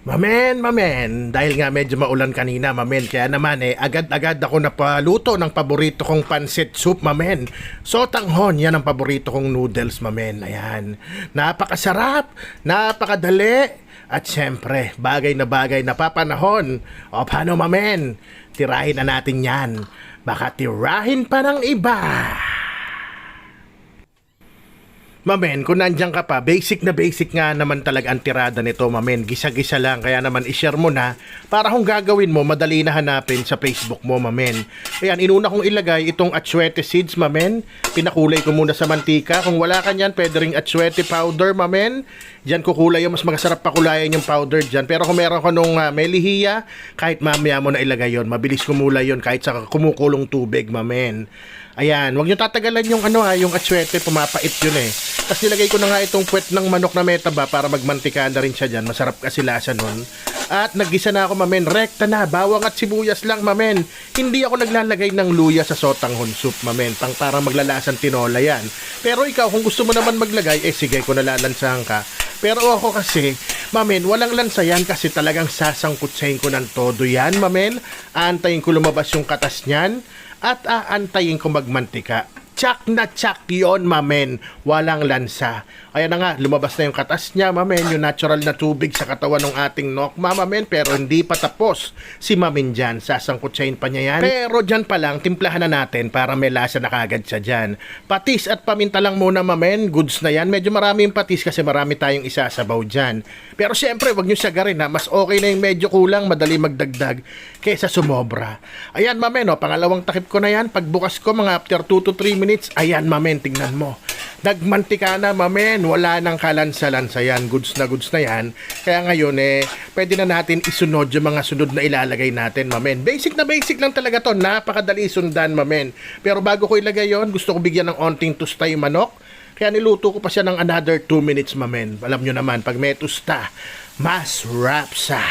Mamen, dahil nga medyo maulan kanina, mamen, kaya naman agad-agad ako napaluto ng paborito kong pancit soup, mamen. Sotanghon, yan ang paborito kong noodles, mamen. Ayan, napakasarap, napakadali, at syempre, bagay na papanahon. O paano, mamen? Tirahin na natin yan. Baka tirahin pa ng iba. Mamen, kung nandiyan ka pa, basic nga naman talaga ang tirada nito, mamen. Gisa-gisa lang, kaya naman ishare mo na para kung gagawin mo, madali na hanapin sa Facebook mo, mamen. Ayan, inuna kong ilagay itong atsuete seeds, mamen. Pinakulay ko muna sa mantika. Kung wala ka niyan, pwede ring atsuete powder, mamen. Diyan kukulay yung mas masarap pakulayan yung powder diyan. Pero kung meron ka nung melihiya, kahit mamaya mo na ilagay yon, mabilis kumulay yon kahit sa kumukulong tubig, mamen. Ayan, huwag nyo tatagalan yung yung atsuete, pumapait yun eh. Tapos nilagay ko na nga itong puwet ng manok na metaba para magmantika na rin siya dyan. Masarap kasi lasa nun. At naggisa na ako, mamen. Rekta na, bawang at sibuyas lang, mamen. Hindi ako naglalagay ng luya sa sotanghon soup, mamen. Parang maglalasang tinola yan. Pero ikaw, kung gusto mo naman maglagay, sige, kung nalalansahan ka. Pero ako kasi, mamen, walang lansa yan kasi talagang sasangkutsahin ko ng todo yan, mamen. Aantayin ko lumabas yung katas niyan. At aantayin ko magmantika. Tsak na tsak yun, mamen. Walang lansa. Ayan na nga, lumabas na yung katas niya, mamen. Yung natural na tubig sa katawan ng ating nokma, mamen. Pero hindi pa tapos. Si mamen dyan, sasangkutsahin pa niya yan. Pero dyan pa lang, timplahan na natin para may lasa na kagad siya dyan. Patis at paminta lang muna, mamen. Goods na yan. Medyo marami yung patis kasi marami tayong isasabaw dyan. Pero syempre, wag nyo sagarin ha. Mas okay na yung medyo kulang, madali magdagdag kaysa sumobra. Ayan, mamen, pangalawang takip ko na yan. Pagbukas ko, mga after 2 to 3 minutes, ayan, mamen, tingnan mo. Nagmantika na, mamen. Wala nang kalansa-lansa yan. Goods na yan. Kaya ngayon, pwede na natin isunod yung mga sunod na ilalagay natin, mamen. Basic na basic lang talaga to. Napakadali sundan, mamen. Pero bago ko ilagay yon, gusto ko bigyan ng onting tusta yung manok. Kaya niluto ko pa siya ng another 2 minutes, mamen. Alam nyo naman, pag may tusta, mas rapsa.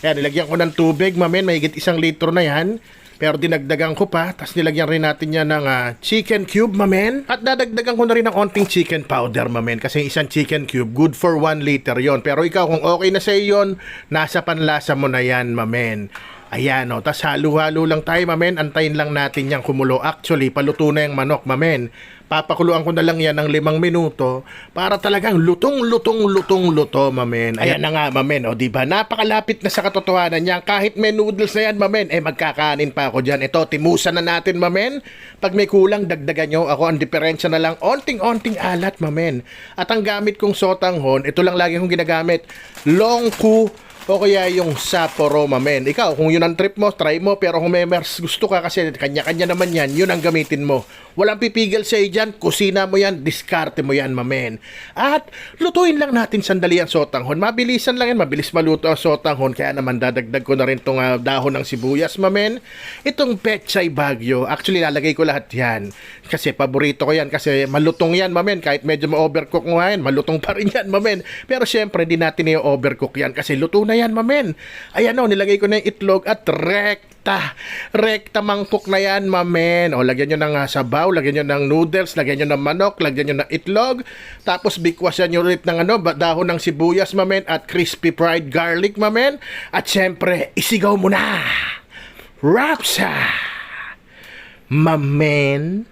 Kaya nilagyan ko ng tubig, mamen. Mahigit 1 litro na yan. Pero dinagdagan ko pa, tapos nilagyan rin natin yan ng chicken cube, mamen. At dadagdagan ko na rin ng onting chicken powder, mamen. Kasi isang chicken cube, good for 1 liter yon. Pero ikaw, kung okay na sa yon, nasa panlasa mo na yan, mamen. Ayan, tapos halo-halo lang tayo, mamen. Antayin lang natin yung kumulo. Actually, paluto na yung manok, mamen. Papakuluan ko na lang yan ng 5 minuto para talagang luto, mamen. Ayan na nga, mamen. O, diba? Napakalapit na sa katotohanan niyan. Kahit may noodles na yan, mamen, magkakanin pa ako dyan. Ito, timusan na natin, mamen. Pag may kulang, dagdagan nyo. Ako, ang diferensya na lang, onting alat, mamen. At ang gamit kong sotanghon, ito lang lagi kong ginagamit. Longku o kaya yung Sapporo, mamen. Ikaw, kung yun ang trip mo, try mo. Pero kung may gusto ka kasi kanya-kanya naman yan, yun ang gamitin mo. Walang pipigil sa'yo dyan, kusina mo yan, diskarte mo yan, mamen. At lutuin lang natin sandali ang sotanghon. Mabilisan lang yan, mabilis maluto ang sotanghon. Kaya naman dadagdag ko na rin itong dahon ng sibuyas, mamen. Itong pechay bagyo, actually lalagay ko lahat yan. Kasi paborito ko yan, kasi malutong yan, mamen. Kahit medyo ma-overcook mo yan, malutong pa rin yan, mamen. Pero syempre, di natin i-overcook yan kasi luto na yan, mamen. Ayan o, nilagay ko na yung itlog at rekta mangkok na yan, mamen. O, lagyan nyo ng sabaw, lagyan nyo ng noodles, lagyan nyo ng manok, lagyan nyo ng itlog. Tapos bikwasan nyo ulit ng dahon ng sibuyas, mamen, at crispy fried garlic, mamen. At syempre, isigaw mo na. Rapsa! Mamen.